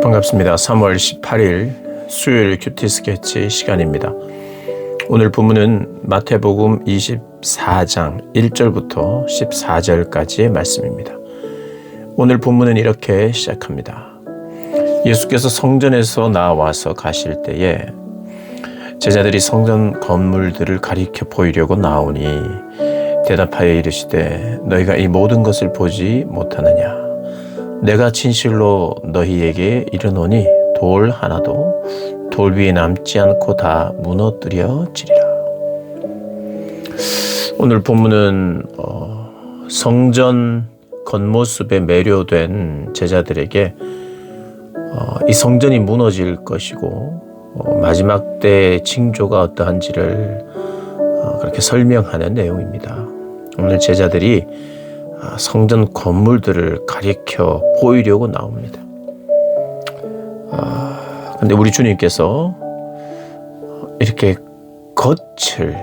반갑습니다. 3월 18일 수요일 큐티 스케치 시간입니다. 오늘 본문은 마태복음 24장 1절부터 14절까지의 말씀입니다. 오늘 본문은 이렇게 시작합니다. 예수께서 성전에서 나와서 가실 때에 제자들이 성전 건물들을 가리켜 보이려고 나오니 대답하여 이르시되 너희가 이 모든 것을 보지 못하느냐? 내가 진실로 너희에게 이르노니 돌 하나도 돌 위에 남지 않고 다 무너뜨려지리라. 오늘 본문은 성전 겉모습에 매료된 제자들에게 이 성전이 무너질 것이고 마지막 때의 징조가 어떠한지를 그렇게 설명하는 내용입니다. 오늘 제자들이 성전 건물들을 가리켜 보이려고 나옵니다. 근데 우리 주님께서 이렇게 겉을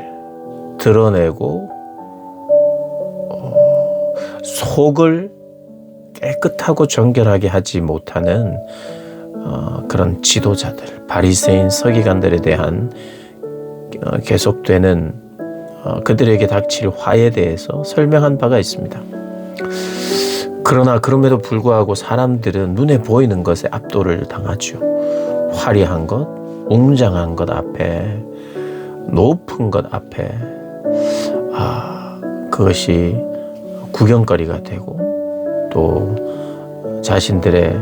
드러내고 속을 깨끗하고 정결하게 하지 못하는 그런 지도자들, 바리새인 서기관들에 대한 계속되는 그들에게 닥칠 화에 대해서 설명한 바가 있습니다. 그러나 그럼에도 불구하고 사람들은 눈에 보이는 것에 압도를 당하죠. 화려한 것, 웅장한 것 앞에, 높은 것 앞에 그것이 구경거리가 되고 또 자신들의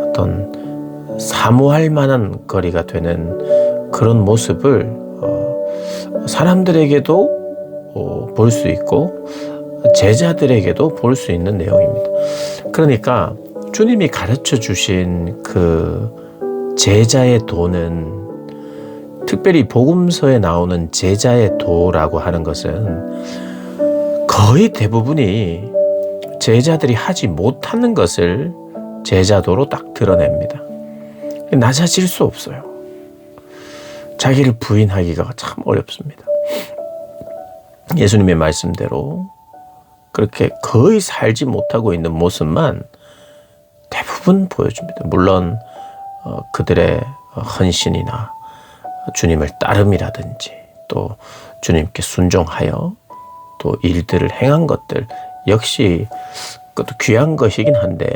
어떤 사모할 만한 거리가 되는 그런 모습을 사람들에게도 볼 수 있고 제자들에게도 볼 수 있는 내용입니다. 그러니까 주님이 가르쳐 주신 그 제자의 도는, 특별히 복음서에 나오는 제자의 도라고 하는 것은 거의 대부분이 제자들이 하지 못하는 것을 제자도로 딱 드러냅니다. 낮아질 수 없어요. 자기를 부인하기가 참 어렵습니다. 예수님의 말씀대로 그렇게 거의 살지 못하고 있는 모습만 대부분 보여줍니다. 물론 그들의 헌신이나 주님을 따름이라든지 또 주님께 순종하여 또 일들을 행한 것들 역시 그것도 귀한 것이긴 한데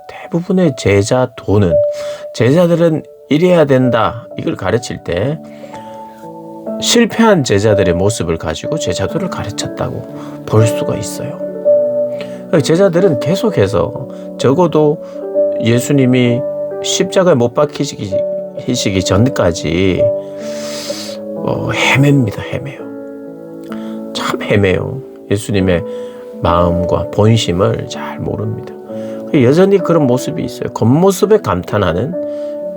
대부분의 제자도는, 제자들은 이래야 된다 이걸 가르칠 때 실패한 제자들의 모습을 가지고 제자도를 가르쳤다고 볼 수가 있어요. 제자들은 계속해서 적어도 예수님이 십자가에 못 박히시기 전까지 헤맵니다. 헤매요. 참 헤매요. 예수님의 마음과 본심을 잘 모릅니다. 여전히 그런 모습이 있어요. 겉모습에 감탄하는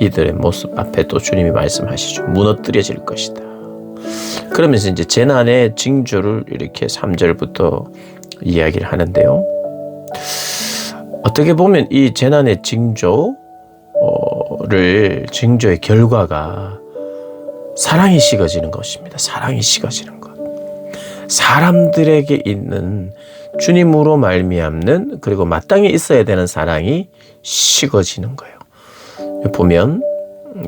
이들의 모습 앞에 또 주님이 말씀하시죠. 무너뜨려질 것이다. 그러면서 이제 재난의 징조를 이렇게 3절부터 이야기를 하는데요. 어떻게 보면 이 재난의 징조의 결과가 사랑이 식어지는 것입니다. 사랑이 식어지는 것. 사람들에게 있는 주님으로 말미암는, 그리고 마땅히 있어야 되는 사랑이 식어지는 거예요. 보면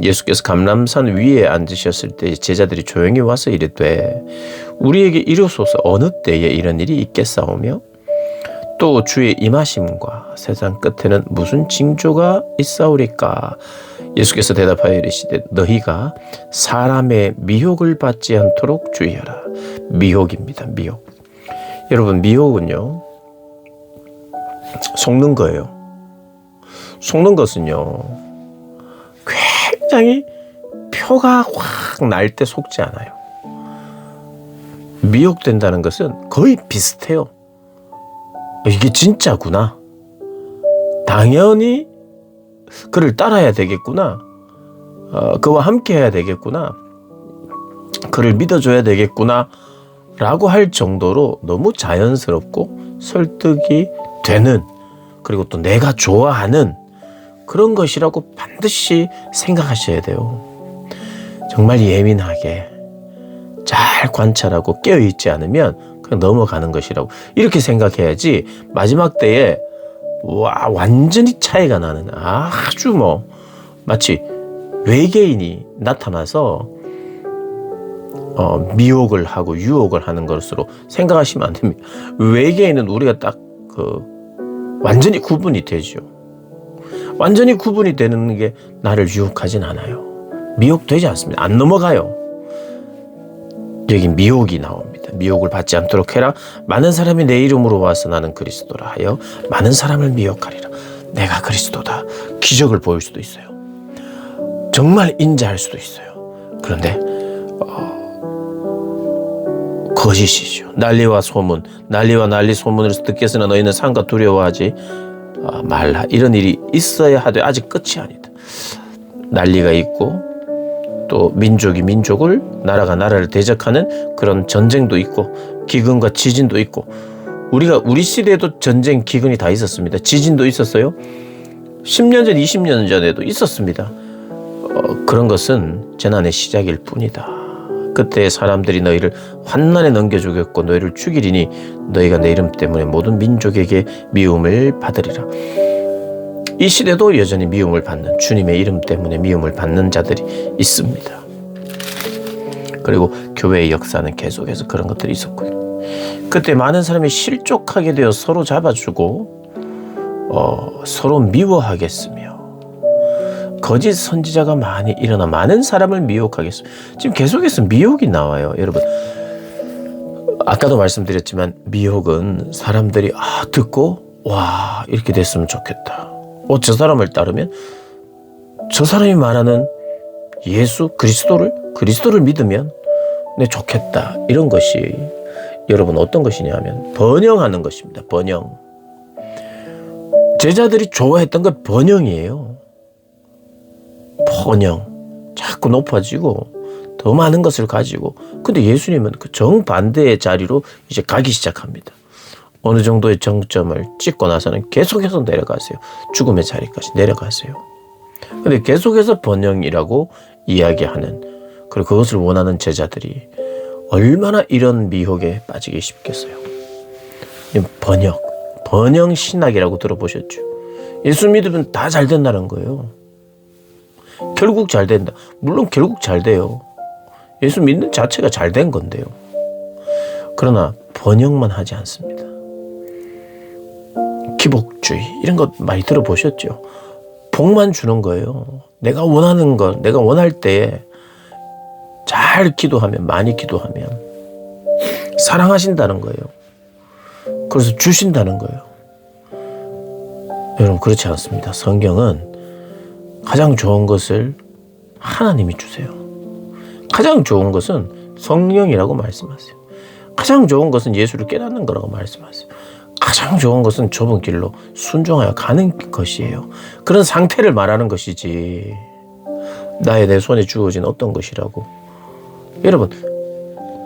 예수께서 감람산 위에 앉으셨을 때 제자들이 조용히 와서 이르되 우리에게 이르소서 어느 때에 이런 일이 있겠사오며 또 주의 임하심과 세상 끝에는 무슨 징조가 있사오리까? 예수께서 대답하여 이르시되 너희가 사람의 미혹을 받지 않도록 주의하라. 미혹입니다. 미혹. 여러분, 미혹은요 속는 거예요. 속는 것은요 굉장히 표가 확 날 때 속지 않아요. 미혹된다는 것은 거의 비슷해요. 이게 진짜구나. 당연히 그를 따라야 되겠구나. 그와 함께 해야 되겠구나. 그를 믿어줘야 되겠구나. 라고 할 정도로 너무 자연스럽고 설득이 되는, 그리고 또 내가 좋아하는 그런 것이라고 반드시 생각하셔야 돼요. 정말 예민하게 잘 관찰하고 깨어있지 않으면 그냥 넘어가는 것이라고 이렇게 생각해야지 마지막 때에 와, 완전히 차이가 나는 아주 마치 외계인이 나타나서 미혹을 하고 유혹을 하는 것으로 생각하시면 안 됩니다. 외계인은 우리가 딱 완전히 구분이 되죠. 완전히 구분이 되는 게 나를 유혹하진 않아요. 미혹되지 않습니다. 안 넘어가요. 여기 미혹이 나옵니다. 미혹을 받지 않도록 해라. 많은 사람이 내 이름으로 와서 나는 그리스도라 하여 많은 사람을 미혹하리라. 내가 그리스도다. 기적을 보일 수도 있어요. 정말 인자할 수도 있어요. 그런데 거짓이죠. 난리와 난리 소문을 듣겠으나 너희는 상과 두려워하지 말라. 이런 일이 있어야 하되 아직 끝이 아니다. 난리가 있고 또 민족이 민족을, 나라가 나라를 대적하는 그런 전쟁도 있고 기근과 지진도 있고, 우리 시대에도 전쟁, 기근이 다 있었습니다. 지진도 있었어요. 10년 전, 20년 전에도 있었습니다. 그런 것은 재난의 시작일 뿐이다. 그때 사람들이 너희를 환난에 넘겨주겠고 너희를 죽이리니 너희가 내 이름 때문에 모든 민족에게 미움을 받으리라. 이 시대도 여전히 미움을 받는, 주님의 이름 때문에 미움을 받는 자들이 있습니다. 그리고 교회의 역사는 계속해서 그런 것들이 있었고요. 그때 많은 사람이 실족하게 되어 서로 잡아주고 서로 미워하게 했으며 거짓 선지자가 많이 일어나 많은 사람을 미혹하게 했습니다. 지금 계속해서 미혹이 나와요. 여러분, 아까도 말씀드렸지만 미혹은 사람들이 듣고 와, 이렇게 됐으면 좋겠다. 저 사람을 따르면 저 사람이 말하는 예수 그리스도를 믿으면 좋겠다. 이런 것이 여러분 어떤 것이냐면 번영하는 것입니다. 번영. 제자들이 좋아했던 건 번영이에요. 번영. 자꾸 높아지고 더 많은 것을 가지고. 근데 예수님은 그 정반대의 자리로 이제 가기 시작합니다. 어느 정도의 정점을 찍고 나서는 계속해서 내려가세요. 죽음의 자리까지 내려가세요. 근데 계속해서 번영이라고 이야기하는, 그리고 그것을 원하는 제자들이 얼마나 이런 미혹에 빠지기 쉽겠어요. 번영 신학이라고 들어보셨죠? 예수 믿으면 다 잘 된다는 거예요. 결국 잘 된다. 물론 결국 잘 돼요. 예수 믿는 자체가 잘 된 건데요. 그러나 번영만 하지 않습니다. 기복주의 이런 것 많이 들어보셨죠? 복만 주는 거예요. 내가 원하는 것, 내가 원할 때에 잘 기도하면, 많이 기도하면 사랑하신다는 거예요. 그래서 주신다는 거예요. 여러분, 그렇지 않습니다. 성경은 가장 좋은 것을 하나님이 주세요. 가장 좋은 것은 성령이라고 말씀하세요. 가장 좋은 것은 예수를 깨닫는 거라고 말씀하세요. 가장 좋은 것은 좁은 길로 순종하여 가는 것이에요. 그런 상태를 말하는 것이지 내 손에 주어진 어떤 것이라고. 여러분,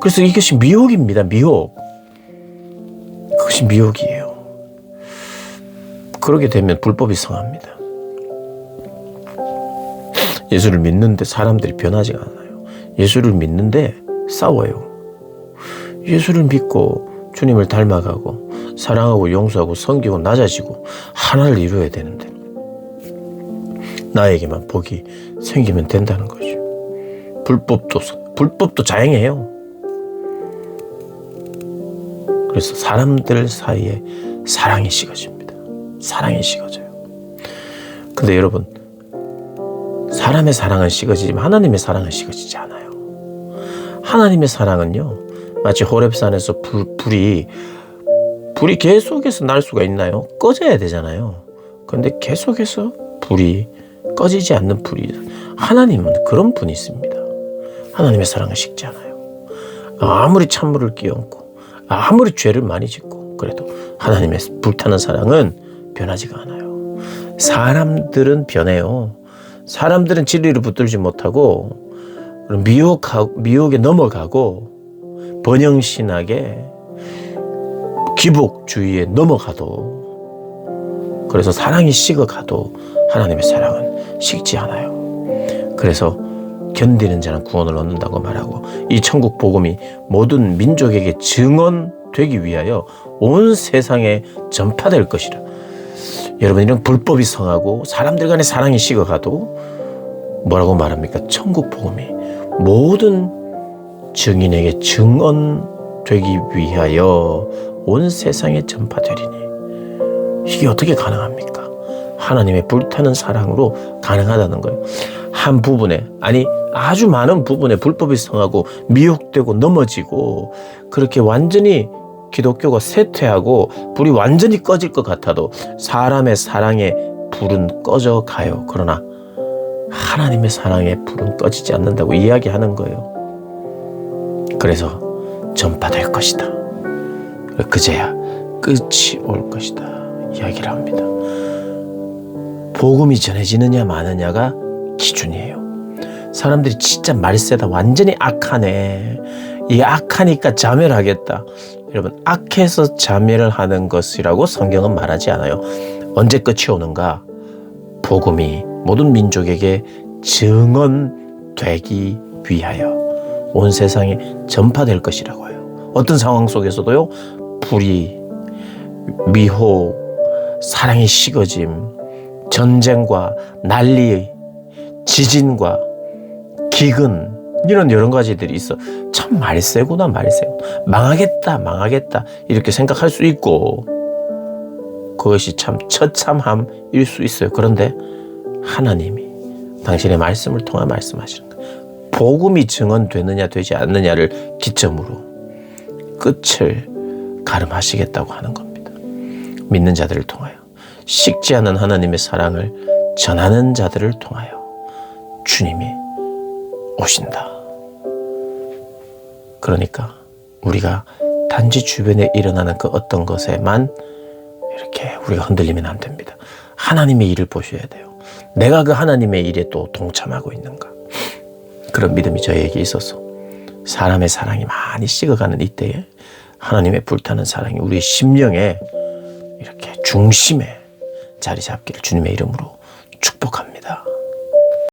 그래서 이것이 미혹입니다. 미혹. 그것이 미혹이에요. 그러게 되면 불법이 성합니다. 예수를 믿는데 사람들이 변하지가 않아요. 예수를 믿는데 싸워요. 예수를 믿고 주님을 닮아가고 사랑하고 용서하고 섬기고 낮아지고 하나를 이루어야 되는데 나에게만 복이 생기면 된다는 거죠. 불법도 자행해요. 그래서 사람들 사이에 사랑이 식어집니다. 사랑이 식어져요. 근데 여러분, 사람의 사랑은 식어지지만 하나님의 사랑은 식어지지 않아요. 하나님의 사랑은요, 마치 호렙산에서 불이 계속해서 날 수가 있나요? 꺼져야 되잖아요. 그런데 계속해서 불이 꺼지지 않는 불이, 하나님은 그런 분이 있습니다. 하나님의 사랑은 식지 않아요. 아무리 찬물을 끼얹고 아무리 죄를 많이 짓고 그래도 하나님의 불타는 사랑은 변하지가 않아요. 사람들은 변해요. 사람들은 진리를 붙들지 못하고 미혹에 넘어가고 번영신학에 기복주의에 넘어가도, 그래서 사랑이 식어가도 하나님의 사랑은 식지 않아요. 그래서 견디는 자는 구원을 얻는다고 말하고, 이 천국 복음이 모든 민족에게 증언되기 위하여 온 세상에 전파될 것이라. 여러분, 이런 불법이 성하고 사람들 간의 사랑이 식어가도 뭐라고 말합니까? 천국 복음이 모든 증인에게 증언되기 위하여 온 세상에 전파되리니. 이게 어떻게 가능합니까? 하나님의 불타는 사랑으로 가능하다는 거예요. 한 부분에, 아니 아주 많은 부분에 불법이 성하고 미혹되고 넘어지고 그렇게 완전히 기독교가 쇠퇴하고 불이 완전히 꺼질 것 같아도 사람의 사랑의 불은 꺼져 가요. 그러나 하나님의 사랑의 불은 꺼지지 않는다고 이야기하는 거예요. 그래서 전파될 것이다. 그제야 끝이 올 것이다. 이야기를 합니다. 복음이 전해지느냐 마느냐가 기준이에요. 사람들이 진짜 말세다, 완전히 악하네, 이 악하니까 자멸 하겠다. 여러분, 악해서 자멸을 하는 것이라고 성경은 말하지 않아요. 언제 끝이 오는가? 복음이 모든 민족에게 증언되기 위하여 온 세상에 전파될 것이라고 해요. 어떤 상황 속에서도요, 불이, 미혹, 사랑이 식어짐, 전쟁과 난리, 지진과 기근, 이런 여러 가지들이 있어. 참 말세구나, 말세구. 망하겠다 이렇게 생각할 수 있고, 그것이 참 처참함일 수 있어요. 그런데 하나님이 당신의 말씀을 통해 말씀하시는 거예요. 복음이 증언되느냐 되지 않느냐를 기점으로 끝을 가름하시겠다고 하는 겁니다. 믿는 자들을 통하여, 식지 않은 하나님의 사랑을 전하는 자들을 통하여 주님이 오신다. 그러니까 우리가 단지 주변에 일어나는 그 어떤 것에만 이렇게 우리가 흔들리면 안 됩니다. 하나님의 일을 보셔야 돼요. 내가 그 하나님의 일에 또 동참하고 있는가. 그런 믿음이 저에게 있어서 사람의 사랑이 많이 식어가는 이때에 하나님의 불타는 사랑이 우리의 심령에 이렇게 중심에 자리 잡기를 주님의 이름으로 축복합니다.